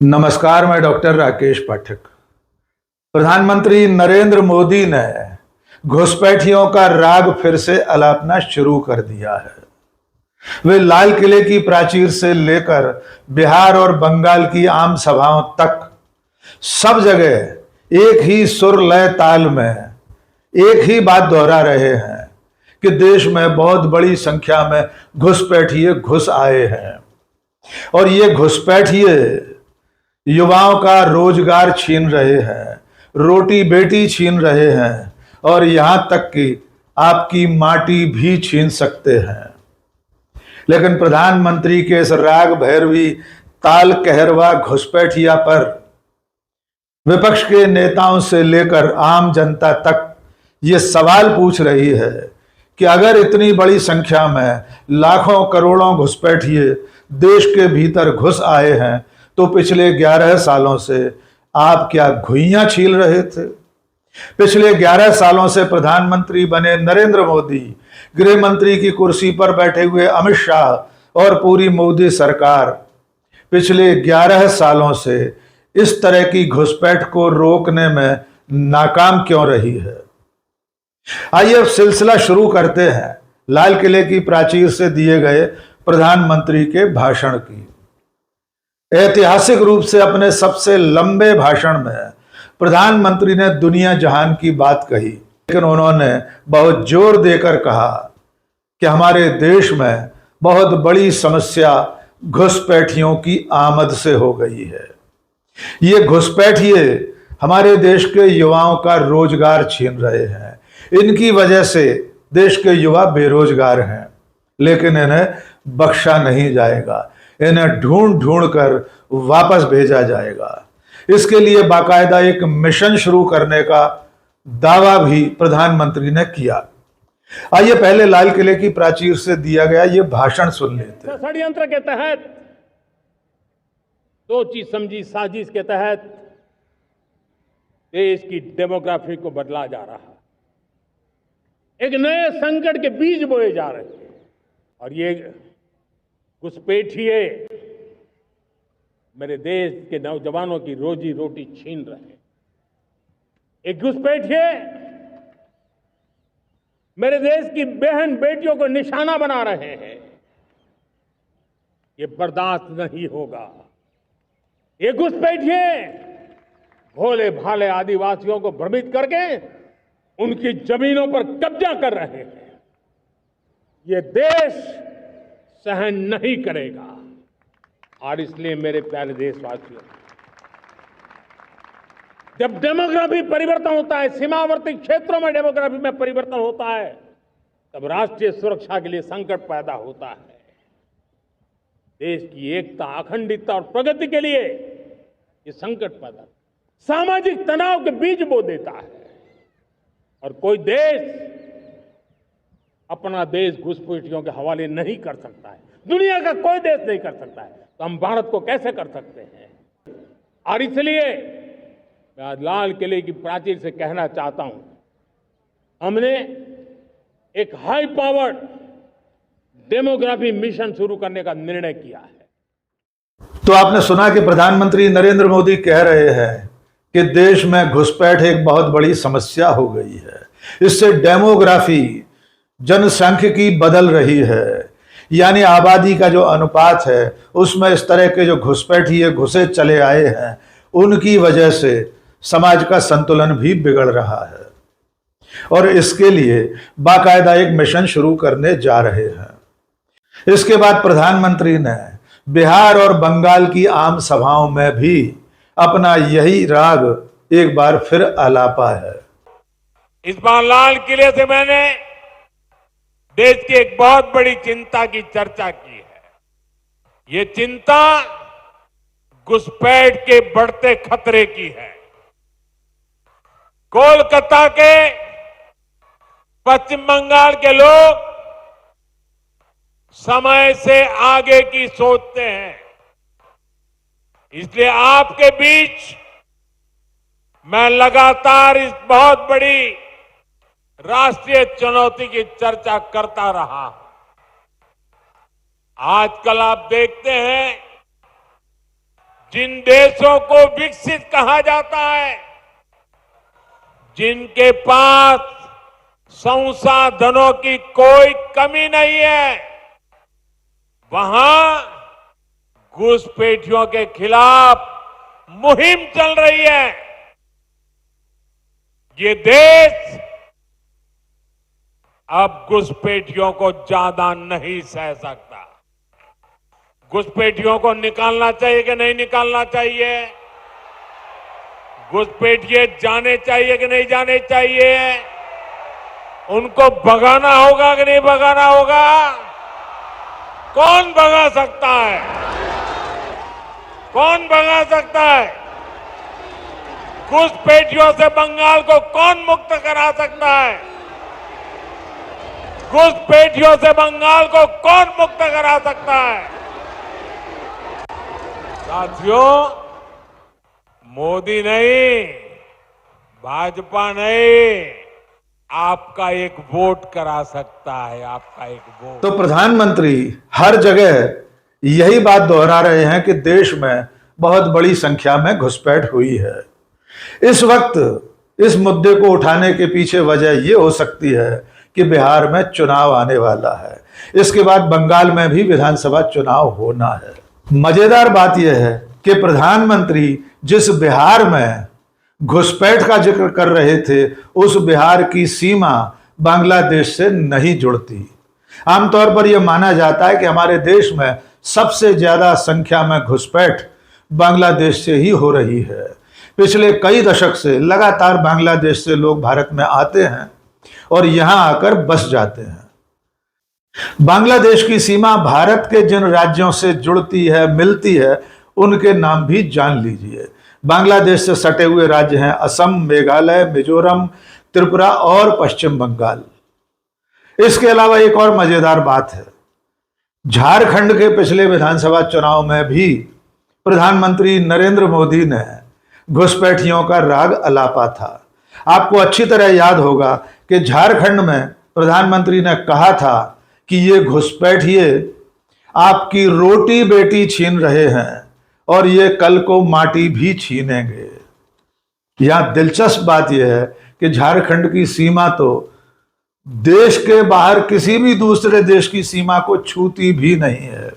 नमस्कार, मैं डॉक्टर राकेश पाठक। प्रधानमंत्री नरेंद्र मोदी ने घुसपैठियों का राग फिर से अलापना शुरू कर दिया है। वे लाल किले की प्राचीर से लेकर बिहार और बंगाल की आम सभाओं तक सब जगह एक ही सुर लय ताल में एक ही बात दोहरा रहे हैं कि देश में बहुत बड़ी संख्या में घुसपैठिए घुस आए हैं और ये घुसपैठिए युवाओं का रोजगार छीन रहे हैं, रोटी बेटी छीन रहे हैं और यहां तक कि आपकी माटी भी छीन सकते हैं। लेकिन प्रधानमंत्री के इस राग भैरवी ताल कहरवा घुसपैठिया पर विपक्ष के नेताओं से लेकर आम जनता तक ये सवाल पूछ रही है कि अगर इतनी बड़ी संख्या में लाखों करोड़ों घुसपैठिए देश के भीतर घुस आए हैं तो पिछले 11 सालों से आप क्या घुइयां छील रहे थे? पिछले 11 सालों से प्रधानमंत्री बने नरेंद्र मोदी, गृह मंत्री की कुर्सी पर बैठे हुए अमित शाह और पूरी मोदी सरकार पिछले 11 सालों से इस तरह की घुसपैठ को रोकने में नाकाम क्यों रही है? आइए अब सिलसिला शुरू करते हैं लाल किले की प्राचीर से दिए गए प्रधानमंत्री के भाषण की। ऐतिहासिक रूप से अपने सबसे लंबे भाषण में प्रधानमंत्री ने दुनिया जहान की बात कही, लेकिन उन्होंने बहुत जोर देकर कहा कि हमारे देश में बहुत बड़ी समस्या घुसपैठियों की आमद से हो गई है। ये घुसपैठिए हमारे देश के युवाओं का रोजगार छीन रहे हैं। इनकी वजह से देश के युवा बेरोजगार हैं, लेकिन इन्हें बख्शा नहीं जाएगा। इन्हें ढूंढ ढूंढ कर वापस भेजा जाएगा। इसके लिए बाकायदा एक मिशन शुरू करने का दावा भी प्रधानमंत्री ने किया। आइए पहले लाल किले की प्राचीर से दिया गया ये भाषण सुन लेते हैं। षड्यंत्र के तहत, सोची समझी साजिश के तहत देश की डेमोग्राफी को बदला जा रहा है। एक नए संकट के बीज बोए जा रहे हैं और ये घुसपैठिए मेरे देश के नौजवानों की रोजी रोटी छीन रहे हैं। एक घुसपैठिए मेरे देश की बहन बेटियों को निशाना बना रहे हैं। ये बर्दाश्त नहीं होगा। ये घुसपैठिए भोले भाले आदिवासियों को भ्रमित करके उनकी जमीनों पर कब्जा कर रहे हैं। ये देश सहन नहीं करेगा। और इसलिए मेरे प्यारे देशवासियों, जब डेमोग्राफी परिवर्तन होता है, सीमावर्ती क्षेत्रों में डेमोग्राफी में परिवर्तन होता है, तब राष्ट्रीय सुरक्षा के लिए संकट पैदा होता है। देश की एकता, अखंडता और प्रगति के लिए ये संकट पैदा, सामाजिक तनाव के बीज बो देता है। और कोई देश अपना देश घुसपैठियों के हवाले नहीं कर सकता है। दुनिया का कोई देश नहीं कर सकता है, तो हम भारत को कैसे कर सकते हैं? और इसलिए मैं आज लाल किले की प्राचीर से कहना चाहता हूं, हमने एक हाई पावर्ड डेमोग्राफी मिशन शुरू करने का निर्णय किया है। तो आपने सुना कि प्रधानमंत्री नरेंद्र मोदी कह रहे हैं कि देश में घुसपैठ एक बहुत बड़ी समस्या हो गई है। इससे डेमोग्राफी, जनसांख्यिकी बदल रही है, यानी आबादी का जो अनुपात है उसमें इस तरह के जो घुसपैठिए घुसे चले आए हैं उनकी वजह से समाज का संतुलन भी बिगड़ रहा है और इसके लिए बाकायदा एक मिशन शुरू करने जा रहे हैं। इसके बाद प्रधानमंत्री ने बिहार और बंगाल की आम सभाओं में भी अपना यही राग एक बार फिर आलापा है। इस बार लाल किले से मैंने देश की एक बहुत बड़ी चिंता की चर्चा की है। ये चिंता घुसपैठ के बढ़ते खतरे की है। कोलकाता के, पश्चिम बंगाल के लोग समय से आगे की सोचते हैं। इसलिए आपके बीच मैं लगातार इस बहुत बड़ी राष्ट्रीय चुनौती की चर्चा करता रहा। आजकल आप देखते हैं जिन देशों को विकसित कहा जाता है, जिनके पास संसाधनों की कोई कमी नहीं है, वहां घुसपैठियों के खिलाफ मुहिम चल रही है। ये देश अब घुसपैठियों को ज्यादा नहीं सह सकता। घुसपैठियों को निकालना चाहिए कि नहीं निकालना चाहिए? घुसपैठिए जाने चाहिए कि नहीं जाने चाहिए? उनको भगाना होगा कि नहीं भगाना होगा? कौन भगा सकता है? कौन भगा सकता है? घुसपैठियों से बंगाल को कौन मुक्त करा सकता है? घुसपैठियों से बंगाल को कौन मुक्त करा सकता है? साथियों, मोदी नहीं, भाजपा नहीं, आपका एक वोट करा सकता है। आपका एक वोट। तो प्रधानमंत्री हर जगह यही बात दोहरा रहे हैं कि देश में बहुत बड़ी संख्या में घुसपैठ हुई है। इस वक्त इस मुद्दे को उठाने के पीछे वजह यह हो सकती है कि बिहार में चुनाव आने वाला है। इसके बाद बंगाल में भी विधानसभा चुनाव होना है। मजेदार बात यह है कि प्रधानमंत्री जिस बिहार में घुसपैठ का जिक्र कर रहे थे, उस बिहार की सीमा बांग्लादेश से नहीं जुड़ती। आमतौर पर यह माना जाता है कि हमारे देश में सबसे ज्यादा संख्या में घुसपैठ बांग्लादेश से ही हो रही है। पिछले कई दशक से लगातार बांग्लादेश से लोग भारत में आते हैं और यहां आकर बस जाते हैं। बांग्लादेश की सीमा भारत के जिन राज्यों से जुड़ती है, मिलती है, उनके नाम भी जान लीजिए। बांग्लादेश से सटे हुए राज्य हैं असम, मेघालय, मिजोरम, त्रिपुरा और पश्चिम बंगाल। इसके अलावा एक और मजेदार बात है, झारखंड के पिछले विधानसभा चुनाव में भी प्रधानमंत्री नरेंद्र मोदी ने घुसपैठियों का राग अलापा था। आपको अच्छी तरह याद होगा कि झारखंड में प्रधानमंत्री ने कहा था कि ये घुसपैठिए आपकी रोटी बेटी छीन रहे हैं और ये कल को माटी भी छीनेंगे। यहां दिलचस्प बात यह है कि झारखंड की सीमा तो देश के बाहर किसी भी दूसरे देश की सीमा को छूती भी नहीं है।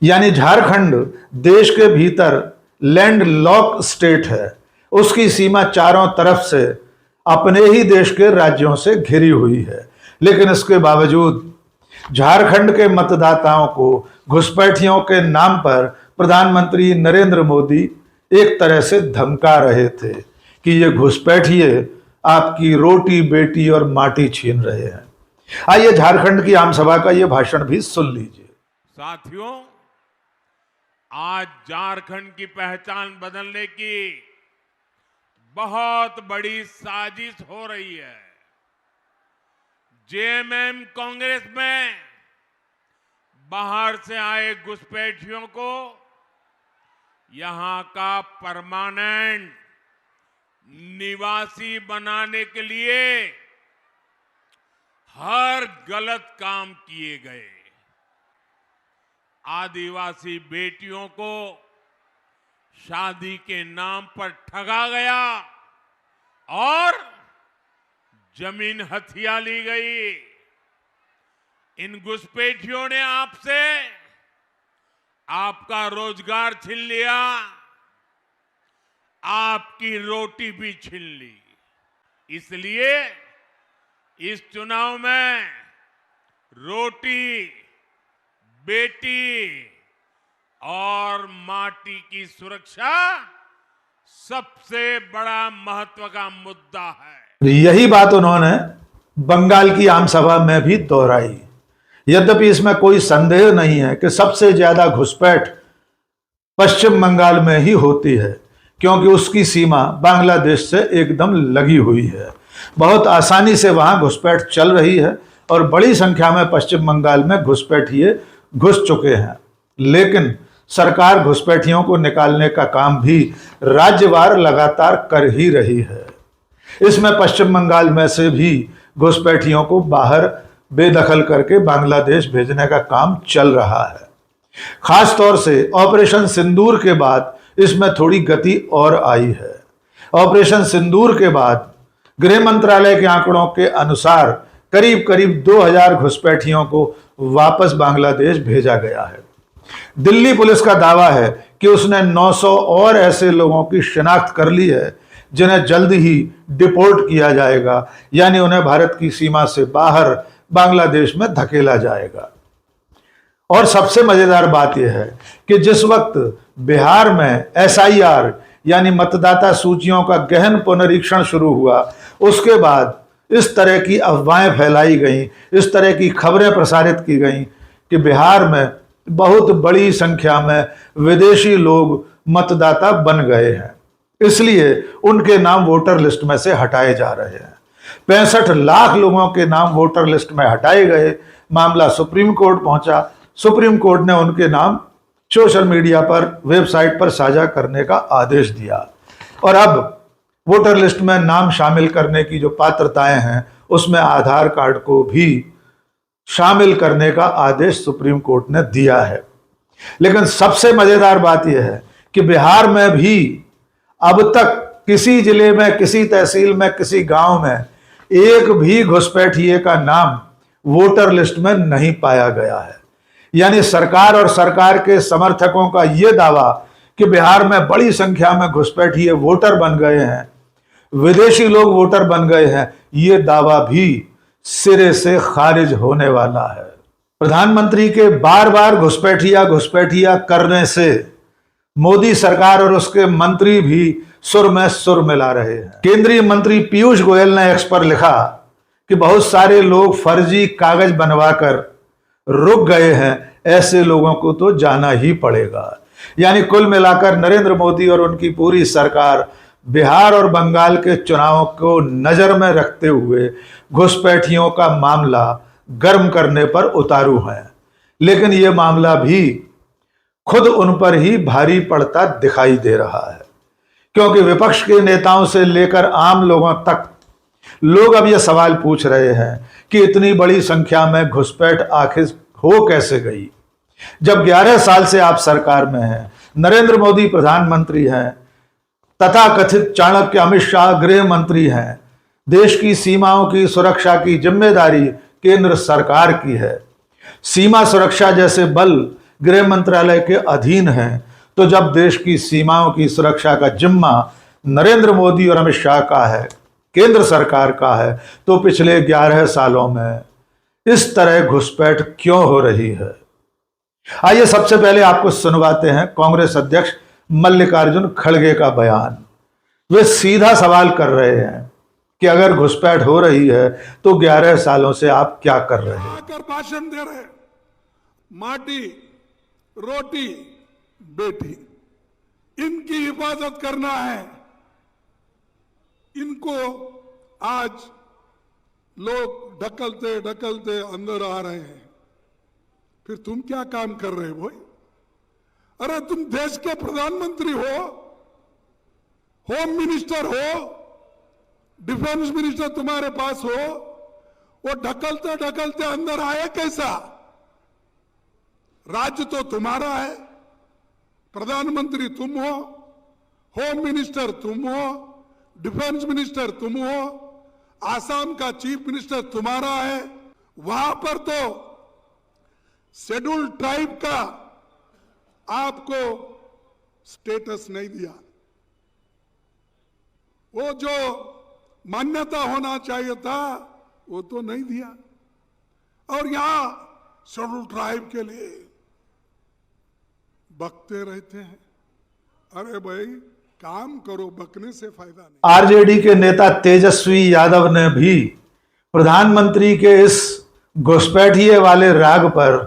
यानी झारखंड देश के भीतर लैंड लॉक स्टेट है। उसकी सीमा चारों तरफ से अपने ही देश के राज्यों से घिरी हुई है। लेकिन इसके बावजूद झारखंड के मतदाताओं को घुसपैठियों के नाम पर प्रधानमंत्री नरेंद्र मोदी एक तरह से धमका रहे थे कि ये घुसपैठिए आपकी रोटी बेटी और माटी छीन रहे हैं। आइए झारखंड की आमसभा का ये भाषण भी सुन लीजिए। साथियों, आज झारखंड की पहचान बदलने की बहुत बड़ी साजिश हो रही है। जेएमएम कांग्रेस में बाहर से आए घुसपैठियों को यहां का परमानेंट निवासी बनाने के लिए हर गलत काम किए गए। आदिवासी बेटियों को शादी के नाम पर ठगा गया और जमीन हथिया ली गई। इन घुसपैठियों ने आपसे आपका रोजगार छीन लिया, आपकी रोटी भी छीन ली। इसलिए इस चुनाव में रोटी, बेटी और माटी की सुरक्षा सबसे बड़ा महत्व का मुद्दा है। यही बात उन्होंने बंगाल की आमसभा में भी दोहराई। यद्यपि इसमें कोई संदेह नहीं है कि सबसे ज्यादा घुसपैठ पश्चिम बंगाल में ही होती है, क्योंकि उसकी सीमा बांग्लादेश से एकदम लगी हुई है। बहुत आसानी से वहां घुसपैठ चल रही है और बड़ी संख्या में पश्चिम बंगाल में घुसपैठिए घुस चुके हैं। लेकिन सरकार घुसपैठियों को निकालने का काम भी राज्यवार लगातार कर ही रही है। इसमें पश्चिम बंगाल में से भी घुसपैठियों को बाहर बेदखल करके बांग्लादेश भेजने का काम चल रहा है। खास तौर से ऑपरेशन सिंदूर के बाद इसमें थोड़ी गति और आई है। ऑपरेशन सिंदूर के बाद गृह मंत्रालय के आंकड़ों के अनुसार करीब करीब 2000 घुसपैठियों को वापस बांग्लादेश भेजा गया है। दिल्ली पुलिस का दावा है कि उसने 900 और ऐसे लोगों की शिनाख्त कर ली है जिन्हें जल्द ही डिपोर्ट किया जाएगा, यानी उन्हें भारत की सीमा से बाहर बांग्लादेश में धकेला जाएगा। और सबसे मजेदार बात यह है कि जिस वक्त बिहार में SIR यानी मतदाता सूचियों का गहन पुनरीक्षण शुरू हुआ, उसके बाद इस तरह की अफवाहें फैलाई गईं, इस तरह की खबरें प्रसारित की गईं कि बिहार में बहुत बड़ी संख्या में विदेशी लोग मतदाता बन गए हैं, इसलिए उनके नाम वोटर लिस्ट में से हटाए जा रहे हैं। 65 लाख लोगों के नाम वोटर लिस्ट में हटाए गए। मामला सुप्रीम कोर्ट पहुंचा। सुप्रीम कोर्ट ने उनके नाम सोशल मीडिया पर, वेबसाइट पर साझा करने का आदेश दिया और अब वोटर लिस्ट में नाम शामिल करने की जो पात्रताएं हैं उसमें आधार कार्ड को भी शामिल करने का आदेश सुप्रीम कोर्ट ने दिया है। लेकिन सबसे मजेदार बात यह है कि बिहार में भी अब तक किसी जिले में, किसी तहसील में, किसी गांव में एक भी घुसपैठिए का नाम वोटर लिस्ट में नहीं पाया गया है। यानी सरकार और सरकार के समर्थकों का यह दावा कि बिहार में बड़ी संख्या में घुसपैठिए वोटर बन गए हैं, विदेशी लोग वोटर बन गए हैं, यह दावा भी सिरे से खारिज होने वाला है। प्रधानमंत्री के बार बार घुसपैठिया करने से मोदी सरकार और उसके मंत्री भी सुर में सुर मिला रहे हैं। केंद्रीय मंत्री पीयूष गोयल ने एक्स पर लिखा कि बहुत सारे लोग फर्जी कागज बनवाकर रुक गए हैं, ऐसे लोगों को तो जाना ही पड़ेगा। यानी कुल मिलाकर नरेंद्र मोदी और उनकी पूरी सरकार बिहार और बंगाल के चुनावों को नजर में रखते हुए घुसपैठियों का मामला गर्म करने पर उतारू है। लेकिन यह मामला भी खुद उन पर ही भारी पड़ता दिखाई दे रहा है, क्योंकि विपक्ष के नेताओं से लेकर आम लोगों तक लोग अब यह सवाल पूछ रहे हैं कि इतनी बड़ी संख्या में घुसपैठ आखिर हो कैसे गई। जब 11 साल से आप सरकार में हैं, नरेंद्र मोदी प्रधानमंत्री हैं, तथा कथित चाणक्य अमित शाह गृह मंत्री हैं, देश की सीमाओं की सुरक्षा की जिम्मेदारी केंद्र सरकार की है, सीमा सुरक्षा जैसे बल गृह मंत्रालय के अधीन हैं, तो जब देश की सीमाओं की सुरक्षा का जिम्मा नरेंद्र मोदी और अमित शाह का है, केंद्र सरकार का है, तो पिछले 11 सालों में इस तरह घुसपैठ क्यों हो रही है। आइए सबसे पहले आपको सुनवाते हैं कांग्रेस अध्यक्ष मल्लिकार्जुन खड़गे का बयान। वे सीधा सवाल कर रहे हैं कि अगर घुसपैठ हो रही है तो 11 सालों से आप क्या कर रहे हैं। आकर भाषण दे रहे, माटी, रोटी, बेटी, इनकी हिफाजत करना है। इनको आज लोग ढकलते ढकलते अंदर आ रहे हैं, फिर तुम क्या काम कर रहे हो? अरे तुम देश के प्रधानमंत्री हो, होम मिनिस्टर हो, डिफेंस मिनिस्टर तुम्हारे पास हो, वो ढकलते ढकलते अंदर आए कैसा? राज्य तो तुम्हारा है, प्रधानमंत्री तुम हो, होम मिनिस्टर तुम हो, डिफेंस मिनिस्टर तुम हो, आसाम का चीफ मिनिस्टर तुम्हारा है। वहां पर तो शेड्यूल्ड ट्राइब का आपको स्टेटस नहीं दिया, वो जो मान्यता होना चाहिए था वो तो नहीं दिया। और यहां शेड्यूल्ड ट्राइब के लिए बकते रहते हैं। अरे भाई काम करो, बकने से फायदा नहीं। आरजेडी के नेता तेजस्वी यादव ने भी प्रधानमंत्री के इस घुसपैठिए वाले राग पर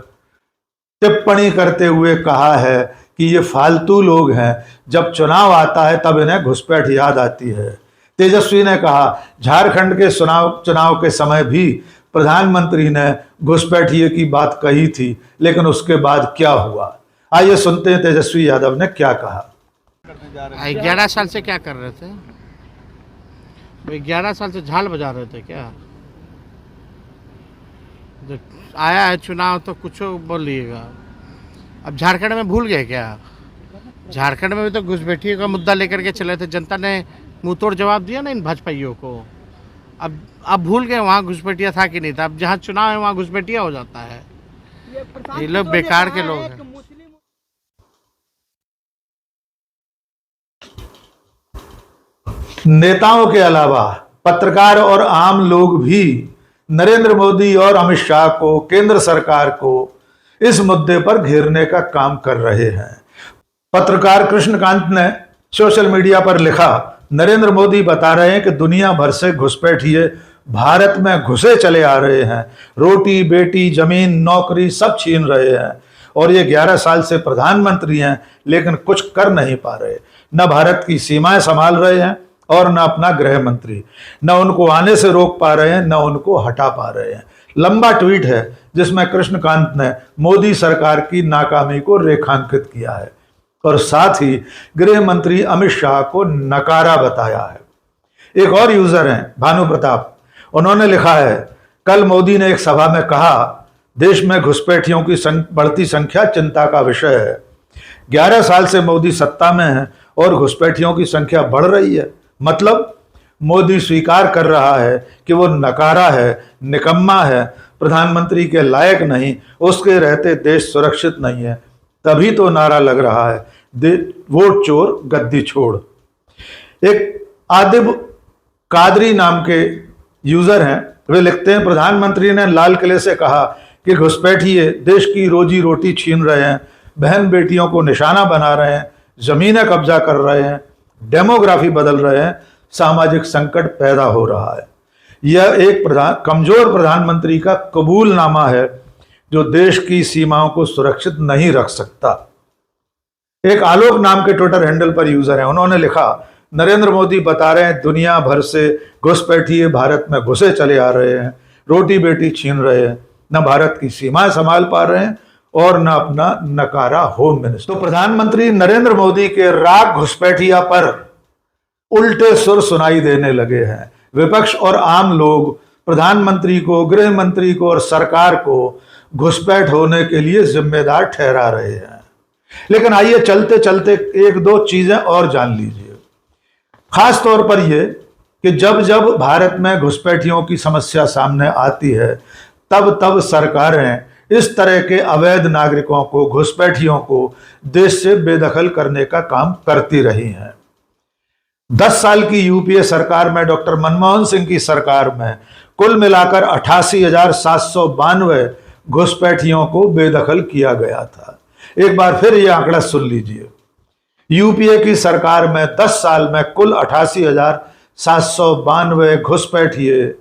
टिप्पणी करते हुए कहा है कि ये फालतू लोग हैं, जब चुनाव आता है तब इन्हें घुसपैठ याद आती है। तेजस्वी ने कहा झारखंड के चुनाव के समय भी प्रधानमंत्री ने घुसपैठिए की बात कही थी, लेकिन उसके बाद क्या हुआ। आइए सुनते हैं तेजस्वी यादव ने क्या कहा। 11 साल से क्या कर रहे थे? 11 साल से झाल बजा रहे थे क्या? जब आया है चुनाव तो कुछ बोलिएगा। अब झारखंड में भूल गए क्या? झारखंड में भी तो घुसपैठियों का मुद्दा लेकर के चले थे, जनता ने मुंह तोड़ जवाब दिया ना इन भाजपाइयों को। अब भूल गए वहाँ घुसपैठिया था कि नहीं था। अब जहाँ चुनाव है वहाँ घुसपैठिया हो जाता है। ये लोग बेकार के लोग हैं। नेताओं के अलावा पत्रकार और आम लोग भी नरेंद्र मोदी और अमित शाह को, केंद्र सरकार को इस मुद्दे पर घेरने का काम कर रहे हैं। पत्रकार कृष्णकांत ने सोशल मीडिया पर लिखा, नरेंद्र मोदी बता रहे हैं कि दुनिया भर से घुसपैठिए भारत में घुसे चले आ रहे हैं, रोटी बेटी जमीन नौकरी सब छीन रहे हैं, और ये 11 साल से प्रधानमंत्री हैं लेकिन कुछ कर नहीं पा रहे। न भारत की सीमाएं संभाल रहे हैं और न अपना गृह मंत्री, न उनको आने से रोक पा रहे हैं, न उनको हटा पा रहे हैं। लंबा ट्वीट है जिसमें कृष्णकांत ने मोदी सरकार की नाकामी को रेखांकित किया है और साथ ही गृह मंत्री अमित शाह को नकारा बताया है। एक और यूजर हैं भानु प्रताप, उन्होंने लिखा है, कल मोदी ने एक सभा में कहा देश में घुसपैठियों की बढ़ती संख्या चिंता का विषय है। 11 साल से मोदी सत्ता में है और घुसपैठियों की संख्या बढ़ रही है। मतलब मोदी स्वीकार कर रहा है कि वो नकारा है, निकम्मा है, प्रधानमंत्री के लायक नहीं, उसके रहते देश सुरक्षित नहीं है। तभी तो नारा लग रहा है, वोट चोर गद्दी छोड़। एक आदिब कादरी नाम के यूजर हैं, वे लिखते हैं, प्रधानमंत्री ने लाल किले से कहा कि घुसपैठिए देश की रोजी रोटी छीन रहे हैं, बहन बेटियों को निशाना बना रहे हैं, जमीनें कब्जा कर रहे हैं, डेमोग्राफी बदल रहे हैं, सामाजिक संकट पैदा हो रहा है। यह एक कमजोर प्रधानमंत्री का कबूलनामा है जो देश की सीमाओं को सुरक्षित नहीं रख सकता। एक आलोक नाम के ट्विटर हैंडल पर यूजर हैं, उन्होंने लिखा, नरेंद्र मोदी बता रहे हैं दुनिया भर से घुसपैठिए भारत में घुसे चले आ रहे हैं, रोटी बेटी छीन रहे हैं, न भारत की सीमाएं संभाल पा रहे हैं और न अपना नकारा होम मिनिस्टर। तो प्रधानमंत्री नरेंद्र मोदी के राग घुसपैठिया पर उल्टे सुर सुनाई देने लगे हैं। विपक्ष और आम लोग प्रधानमंत्री को, गृह मंत्री को और सरकार को घुसपैठ होने के लिए जिम्मेदार ठहरा रहे हैं। लेकिन आइए चलते चलते एक दो चीजें और जान लीजिए। खास तौर पर यह कि जब जब भारत में घुसपैठियों की समस्या सामने आती है तब तब सरकारें इस तरह के अवैध नागरिकों को, घुसपैठियों को देश से बेदखल करने का काम करती रही हैं। 10 साल की यूपीए सरकार में, डॉक्टर मनमोहन सिंह की सरकार में कुल मिलाकर 88,792 घुसपैठियों को बेदखल किया गया था। एक बार फिर यह आंकड़ा सुन लीजिए। यूपीए की सरकार में 10 साल में कुल 88,792 घुसपैठिए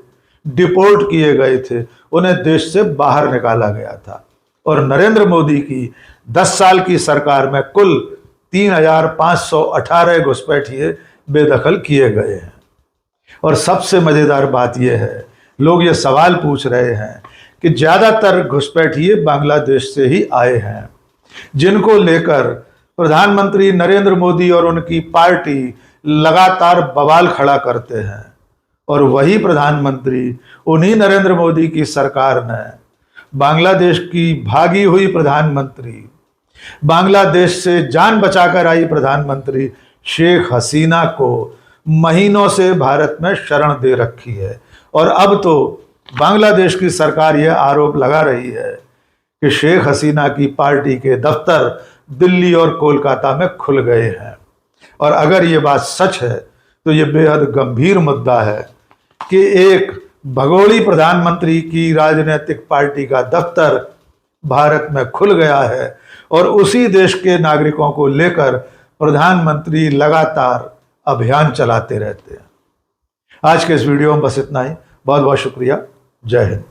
डिपोर्ट किए गए थे, उन्हें देश से बाहर निकाला गया था। और नरेंद्र मोदी की 10 साल की सरकार में कुल 3,518 घुसपैठिए बेदखल किए गए हैं। और सबसे मजेदार बात यह है, लोग ये सवाल पूछ रहे हैं कि ज्यादातर घुसपैठिए बांग्लादेश से ही आए हैं, जिनको लेकर प्रधानमंत्री नरेंद्र मोदी और उनकी पार्टी लगातार बवाल खड़ा करते हैं। और वही प्रधानमंत्री, उन्हीं नरेंद्र मोदी की सरकार ने बांग्लादेश की भागी हुई प्रधानमंत्री, बांग्लादेश से जान बचाकर आई प्रधानमंत्री शेख हसीना को महीनों से भारत में शरण दे रखी है। और अब तो बांग्लादेश की सरकार यह आरोप लगा रही है कि शेख हसीना की पार्टी के दफ्तर दिल्ली और कोलकाता में खुल गए हैं। और अगर ये बात सच है तो ये बेहद गंभीर मुद्दा है कि एक भगोड़ी प्रधानमंत्री की राजनीतिक पार्टी का दफ्तर भारत में खुल गया है और उसी देश के नागरिकों को लेकर प्रधानमंत्री लगातार अभियान चलाते रहते हैं। आज के इस वीडियो में बस इतना ही। बहुत बहुत शुक्रिया। जय हिंद।